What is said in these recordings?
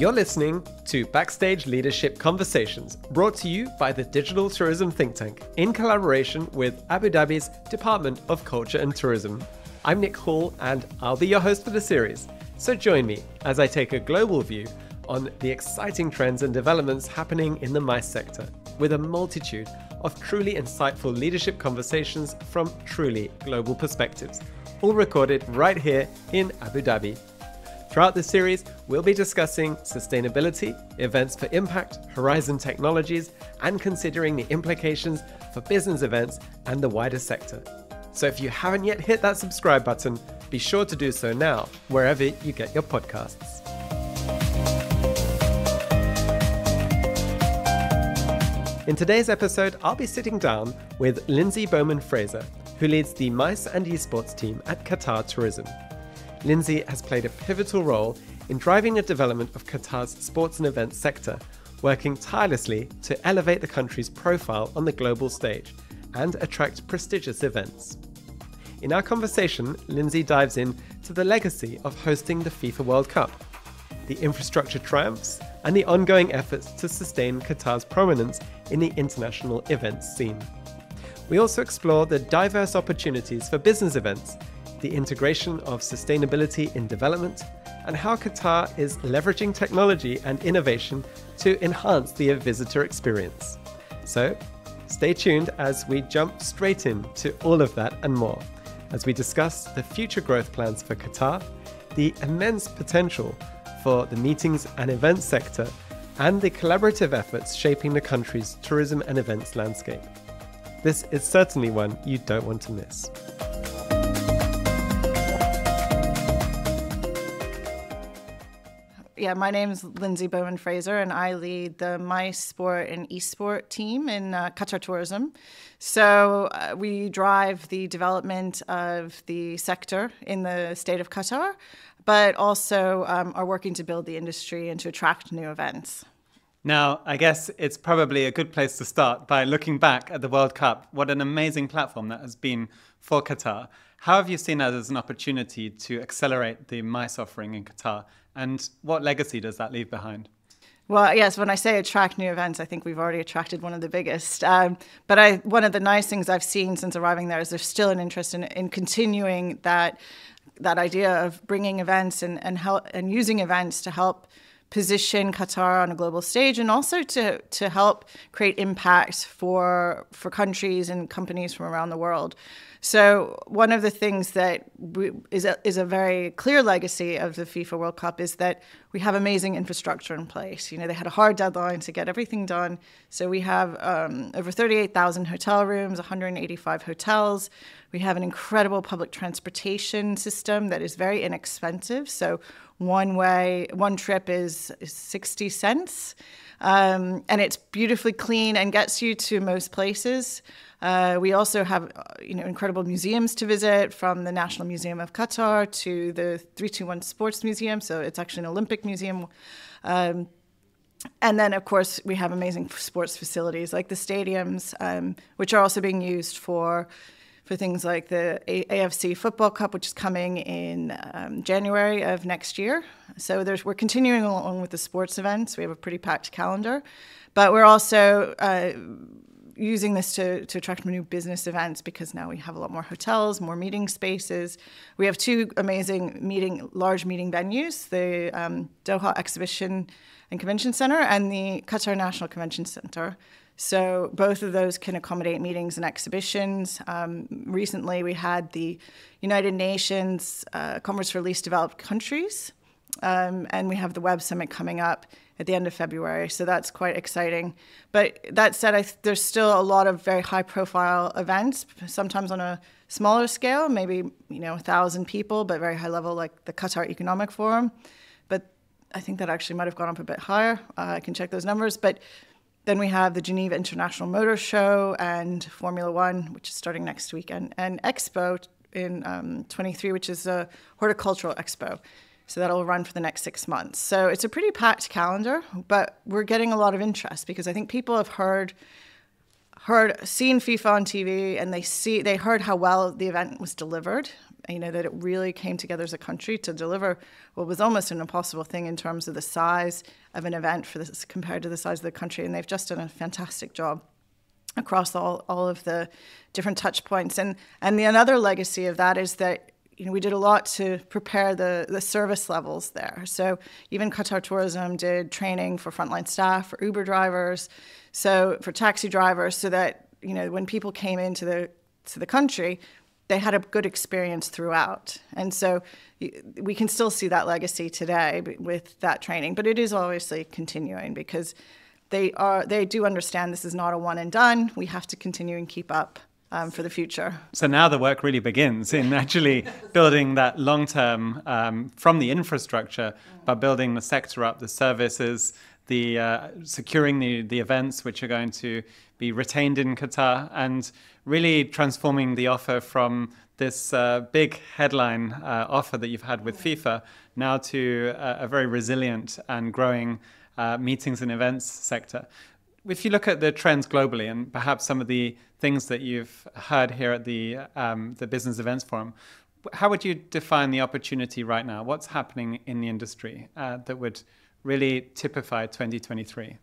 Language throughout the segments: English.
You're listening to Backstage Leadership Conversations, brought to you by the Digital Tourism Think Tank in collaboration with Abu Dhabi's Department of Culture and Tourism. I'm Nick Hall and I'll be your host for the series. So join me as I take a global view on the exciting trends and developments happening in the MICE sector with a multitude of truly insightful leadership conversations from truly global perspectives, all recorded right here in Abu Dhabi. Throughout this series, we'll be discussing sustainability, events for impact, horizon technologies, and considering the implications for business events and the wider sector. So if you haven't yet hit that subscribe button, be sure to do so now, wherever you get your podcasts. In today's episode, I'll be sitting down with Lindsay Bowman Fraser, who leads the MICE and eSports team at Qatar Tourism. Lindsay has played a pivotal role in driving the development of Qatar's sports and events sector, working tirelessly to elevate the country's profile on the global stage and attract prestigious events. In our conversation, Lindsay dives into the legacy of hosting the FIFA World Cup, the infrastructure triumphs, and the ongoing efforts to sustain Qatar's prominence in the international events scene. We also explore the diverse opportunities for business events, the integration of sustainability in development, and how Qatar is leveraging technology and innovation to enhance the visitor experience. So, stay tuned as we jump straight into all of that and more, as we discuss the future growth plans for Qatar, the immense potential for the meetings and events sector, and the collaborative efforts shaping the country's tourism and events landscape. This is certainly one you don't want to miss. Yeah, my name is Lindsay Bowman Fraser, and I lead the MICE Sport and eSport team in Qatar Tourism. So we drive the development of the sector in the state of Qatar, but also are working to build the industry and to attract new events. Now, I guess it's probably a good place to start by looking back at the World Cup. What an amazing platform that has been for Qatar. How have you seen that as an opportunity to accelerate the MICE offering in Qatar? And what legacy does that leave behind? Well, yes, when I say attract new events, I think we've already attracted one of the biggest. But one of the nice things I've seen since arriving there is there's still an interest in continuing that idea of bringing events and using events to help position Qatar on a global stage, and also to help create impact for countries and companies from around the world. So one of the things that is a very clear legacy of the FIFA World Cup is that we have amazing infrastructure in place. You know, they had a hard deadline to get everything done. So we have over 38,000 hotel rooms, 185 hotels. We have an incredible public transportation system that is very inexpensive. So one trip is 60 cents. And it's beautifully clean and gets you to most places. We also have incredible museums to visit, from the National Museum of Qatar to the 321 Sports Museum. So it's actually an Olympic museum. And then, of course, we have amazing sports facilities like the stadiums, which are also being used for things like the AFC Football Cup, which is coming in January of next year. So we're continuing along with the sports events. We have a pretty packed calendar. But we're also using this to attract new business events, because now we have a lot more hotels, more meeting spaces. We have two amazing large meeting venues, the Doha Exhibition and Convention Center and the Qatar National Convention Center. So both of those can accommodate meetings and exhibitions. Recently, we had the United Nations Conference for Least Developed Countries, and we have the Web Summit coming up at the end of February. So that's quite exciting. But that said, there's still a lot of very high-profile events, sometimes on a smaller scale, maybe 1,000 people, but very high level, like the Qatar Economic Forum. But I think that actually might have gone up a bit higher. I can check those numbers. But then we have the Geneva International Motor Show and Formula One, which is starting next weekend, and Expo in 23, which is a horticultural expo. So that'll run for the next 6 months. So it's a pretty packed calendar, but we're getting a lot of interest because I think people have seen FIFA on TV, and they heard how well the event was delivered. that it really came together as a country to deliver what was almost an impossible thing in terms of the size of an event for this compared to the size of the country. And they've just done a fantastic job across all of the different touch points. And another legacy of that is that we did a lot to prepare the service levels there. So even Qatar Tourism did training for frontline staff, for Uber drivers, so for taxi drivers, so that when people came into the country, they had a good experience throughout. And so we can still see that legacy today with that training, but it is obviously continuing because they do understand this is not a one and done. We have to continue and keep up for the future. So now the work really begins in actually building that long-term from the infrastructure, by building the sector up, the services, the securing the events which are going to be retained in Qatar, and really transforming the offer from this big headline offer that you've had with FIFA now to a very resilient and growing meetings and events sector. If you look at the trends globally and perhaps some of the things that you've heard here at the Business Events Forum, how would you define the opportunity right now? What's happening in the industry that would really typify 2023?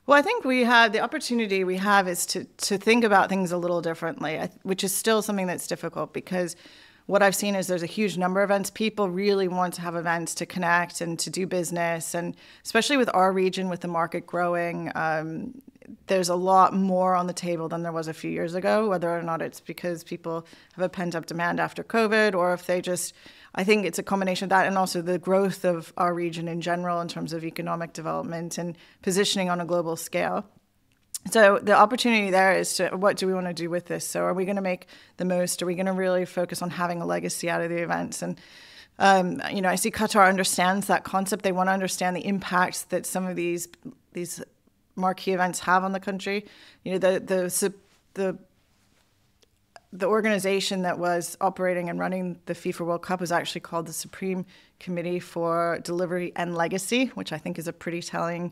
Well, I think the opportunity we have is to think about things a little differently, which is still something that's difficult because what I've seen is there's a huge number of events. People really want to have events to connect and to do business. And especially with our region, with the market growing, there's a lot more on the table than there was a few years ago, whether or not it's because people have a pent-up demand after COVID, or if I think it's a combination of that and also the growth of our region in general in terms of economic development and positioning on a global scale. So the opportunity there is what do we want to do with this? So are we going to make the most? Are we going to really focus on having a legacy out of the events? And, I see Qatar understands that concept. They want to understand the impact that some of these marquee events have on the country. The organization that was operating and running the FIFA World Cup was actually called the Supreme Committee for Delivery and Legacy, which I think is a pretty telling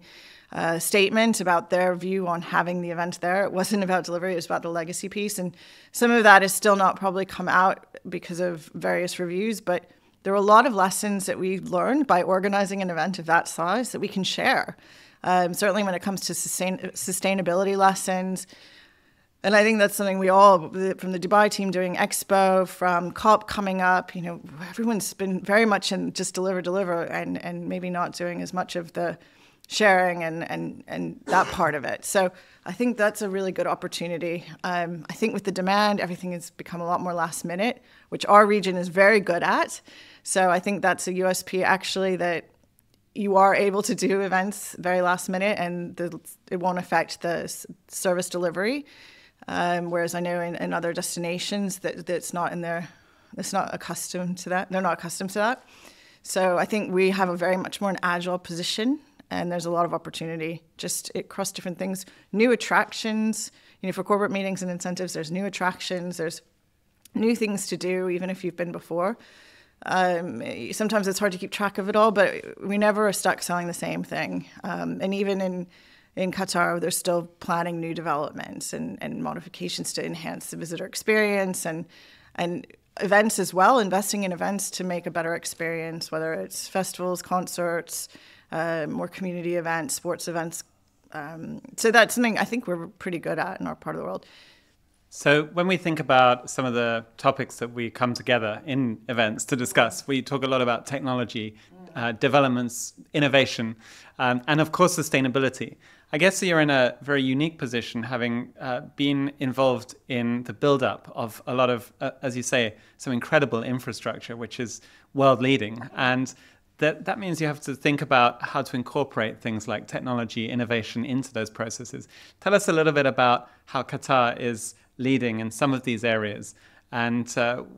statement about their view on having the event there. It wasn't about delivery, it was about the legacy piece. And some of that has still not probably come out because of various reviews, but there were a lot of lessons that we learned by organizing an event of that size that we can share. Certainly when it comes to sustainability lessons. And I think that's something we all, from the Dubai team doing Expo, from COP coming up, everyone's been very much in just deliver, and maybe not doing as much of the sharing and that part of it. So I think that's a really good opportunity. I think with the demand, everything has become a lot more last minute, which our region is very good at. So I think that's a USP actually, that you are able to do events very last minute and it won't affect the service delivery. Whereas I know in other destinations that's not accustomed to that. They're not accustomed to that. So I think we have a very much more an agile position, and there's a lot of opportunity just across different things. New attractions, for corporate meetings and incentives, there's new attractions, there's new things to do, even if you've been before. Sometimes it's hard to keep track of it all, but we never are stuck selling the same thing. And even in Qatar, they're still planning new developments and modifications to enhance the visitor experience and events as well, investing in events to make a better experience, whether it's festivals, concerts, more community events, sports events. So that's something I think we're pretty good at in our part of the world. So when we think about some of the topics that we come together in events to discuss, we talk a lot about technology, developments, innovation, and of course sustainability. I guess you're in a very unique position, having been involved in the build-up of a lot of, as you say, some incredible infrastructure, which is world-leading. And that means you have to think about how to incorporate things like technology, innovation into those processes. Tell us a little bit about how Qatar is leading in some of these areas and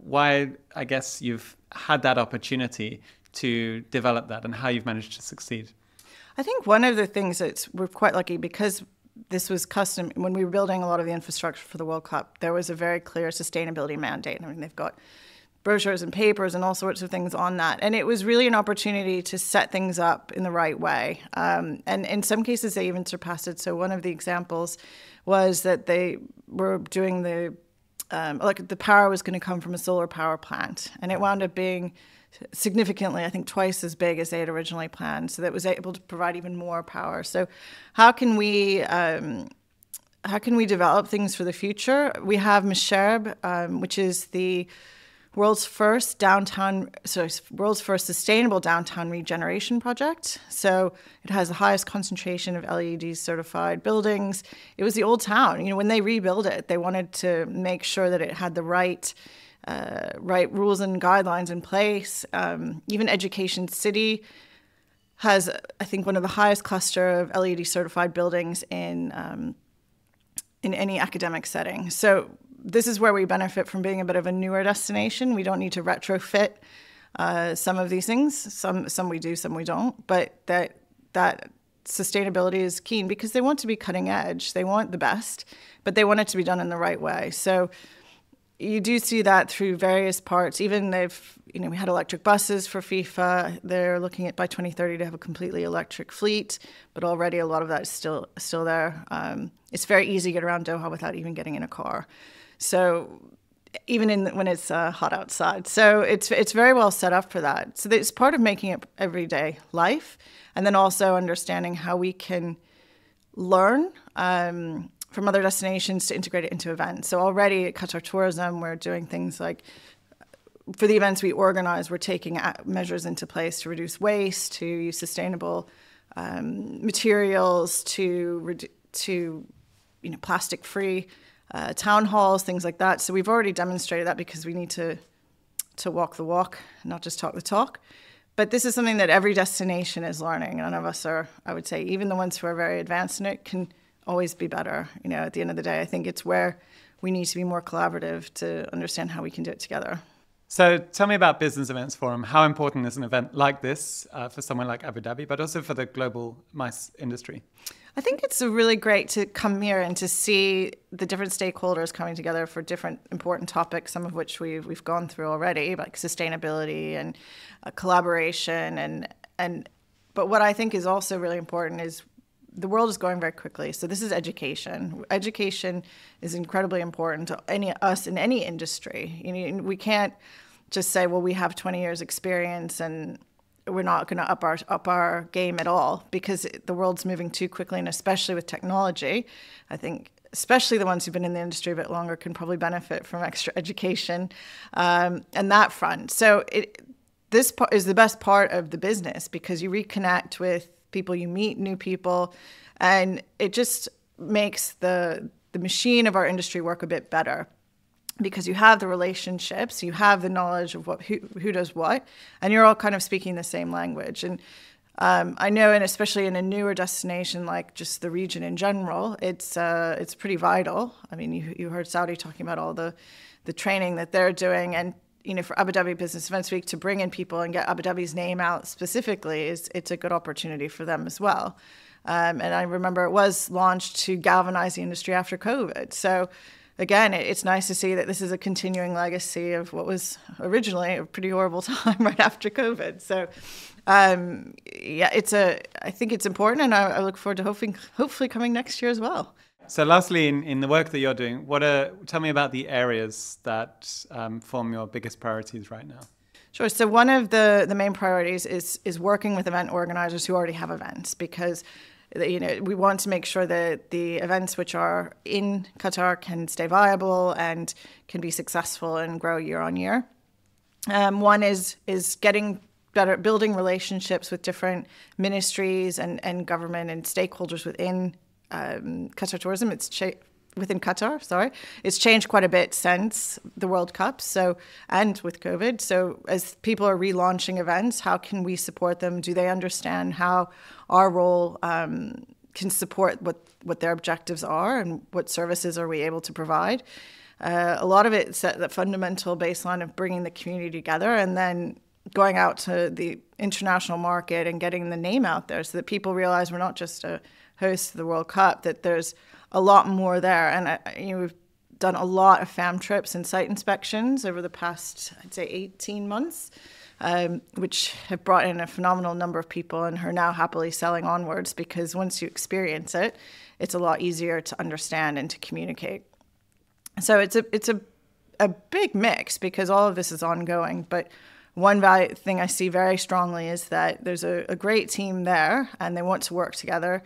why, I guess, you've had that opportunity to develop that and how you've managed to succeed. I think one of the things we're quite lucky because this was custom. When we were building a lot of the infrastructure for the World Cup, there was a very clear sustainability mandate. I mean, they've got brochures and papers and all sorts of things on that. And it was really an opportunity to set things up in the right way. And in some cases, they even surpassed it. So one of the examples was that they were doing the like the power was going to come from a solar power plant, and it wound up being significantly, I think, twice as big as they had originally planned. So that was able to provide even more power. So how can we develop things for the future? We have Mesherb, which is the world's first sustainable downtown regeneration project. So it has the highest concentration of LEED certified buildings. It was the old town. When they rebuilt it, they wanted to make sure that it had the right rules and guidelines in place. Even Education City has, I think, one of the highest cluster of LED certified buildings in any academic setting. So this is where we benefit from being a bit of a newer destination. We don't need to retrofit some of these things. Some we do, some we don't. But that sustainability is keen because they want to be cutting edge. They want the best, but they want it to be done in the right way. So you do see that through various parts. Even we had electric buses for FIFA. They're looking at by 2030 to have a completely electric fleet, but already a lot of that is still there. It's very easy to get around Doha without even getting in a car. So even when it's hot outside. So it's very well set up for that. So it's part of making it everyday life, and then also understanding how we can learn from other destinations to integrate it into events. So already at Qatar Tourism, we're doing things like, for the events we organize, we're taking measures into place to reduce waste, to use sustainable materials, to plastic-free town halls, things like that. So we've already demonstrated that because we need to walk the walk, not just talk the talk. But this is something that every destination is learning. None of us are, I would say, even the ones who are very advanced in it can always be better. At the end of the day, I think it's where we need to be more collaborative to understand how we can do it together. So tell me about Business Events Forum. How important is an event like this for someone like Abu Dhabi, but also for the global MICE industry? I think it's really great to come here and to see the different stakeholders coming together for different important topics, some of which we've gone through already, like sustainability and collaboration. But what I think is also really important is the world is going very quickly. So this is education. Education is incredibly important to us in any industry. We can't just say, well, we have 20 years experience and we're not going to up our game at all, because the world's moving too quickly, and especially with technology. I think especially the ones who've been in the industry a bit longer can probably benefit from extra education and that front. So this is the best part of the business, because you reconnect with people, you meet new people, and it just makes the machine of our industry work a bit better, because you have the relationships, you have the knowledge of who does what, and you're all kind of speaking the same language. And I know, and especially in a newer destination like just the region in general, it's pretty vital. I mean, you heard Saudi talking about all the training that they're doing, and for Abu Dhabi Business Events Week to bring in people and get Abu Dhabi's name out specifically it's a good opportunity for them as well. And I remember it was launched to galvanize the industry after COVID. So again, it's nice to see that this is a continuing legacy of what was originally a pretty horrible time right after COVID. So I think it's important, and I look forward to hopefully coming next year as well. So lastly, in the work that you're doing, tell me about the areas that form your biggest priorities right now. Sure. So one of the main priorities is working with event organizers who already have events, because we want to make sure that the events which are in Qatar can stay viable and can be successful and grow year on year. One is getting better, building relationships with different ministries and government and stakeholders within Qatar Tourism. Within Qatar, sorry. It's changed quite a bit since the World Cup, and with COVID. So as people are relaunching events, how can we support them? Do they understand how our role can support what their objectives are, and what services are we able to provide? A lot of it set the fundamental baseline of bringing the community together, and then going out to the international market and getting the name out there so that people realize we're not just a host of the World Cup, that there's a lot more there. And we've done a lot of FAM trips and site inspections over the past, I'd say, 18 months, which have brought in a phenomenal number of people and are now happily selling onwards, because once you experience it, it's a lot easier to understand and to communicate. So it's a a big mix because all of this is ongoing. But one thing I see very strongly is that there's a great team there and they want to work together.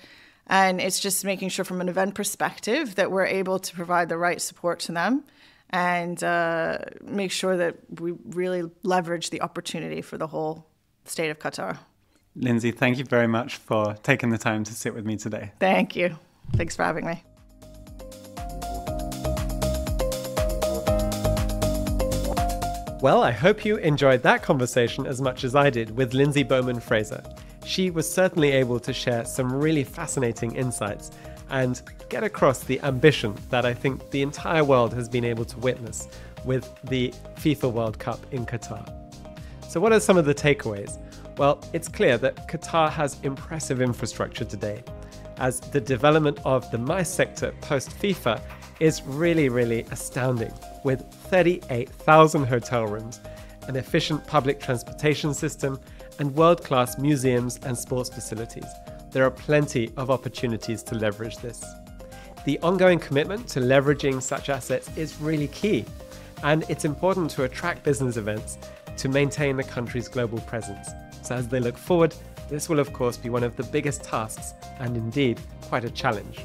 And it's just making sure from an event perspective that we're able to provide the right support to them and make sure that we really leverage the opportunity for the whole state of Qatar. Lindsay, thank you very much for taking the time to sit with me today. Thank you. Thanks for having me. Well, I hope you enjoyed that conversation as much as I did with Lindsay Bowman Fraser. She was certainly able to share some really fascinating insights and get across the ambition that I think the entire world has been able to witness with the FIFA World Cup in Qatar. So what are some of the takeaways? Well, it's clear that Qatar has impressive infrastructure today, as the development of the MICE sector post-FIFA is really astounding, with 38,000 hotel rooms, an efficient public transportation system, and world-class museums and sports facilities. There are plenty of opportunities to leverage this. The ongoing commitment to leveraging such assets is really key, and it's important to attract business events to maintain the country's global presence. So as they look forward, this will of course be one of the biggest tasks and indeed quite a challenge.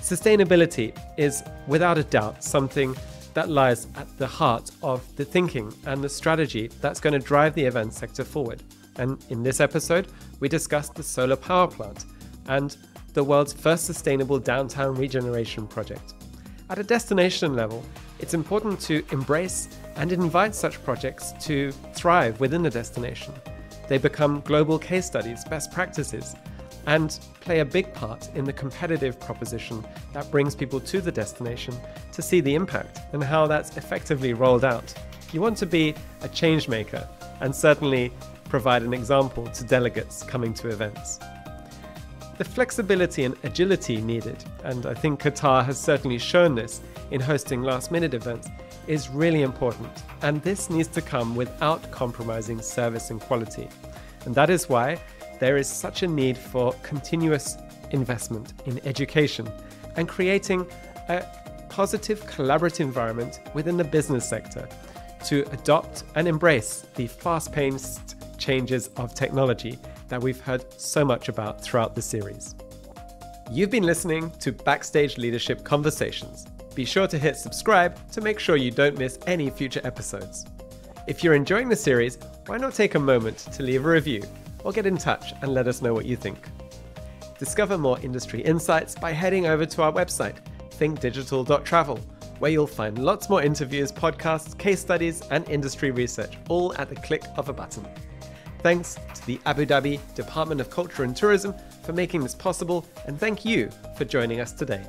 Sustainability is without a doubt something that lies at the heart of the thinking and the strategy that's going to drive the event sector forward. And in this episode, we discussed the solar power plant and the world's first sustainable downtown regeneration project. At a destination level, it's important to embrace and invite such projects to thrive within the destination. They become global case studies, best practices, and play a big part in the competitive proposition that brings people to the destination to see the impact and how that's effectively rolled out. You want to be a change maker and certainly provide an example to delegates coming to events. The flexibility and agility needed, and I think Qatar has certainly shown this in hosting last-minute events, is really important, and this needs to come without compromising service and quality. And that is why there is such a need for continuous investment in education and creating a positive collaborative environment within the business sector to adopt and embrace the fast-paced changes of technology that we've heard so much about throughout the series. You've been listening to Backstage Leadership Conversations. Be sure to hit subscribe to make sure you don't miss any future episodes. If you're enjoying the series, why not take a moment to leave a review or get in touch and let us know what you think. Discover more industry insights by heading over to our website, thinkdigital.travel, where you'll find lots more interviews, podcasts, case studies, and industry research, all at the click of a button. Thanks to the Abu Dhabi Department of Culture and Tourism for making this possible, and thank you for joining us today.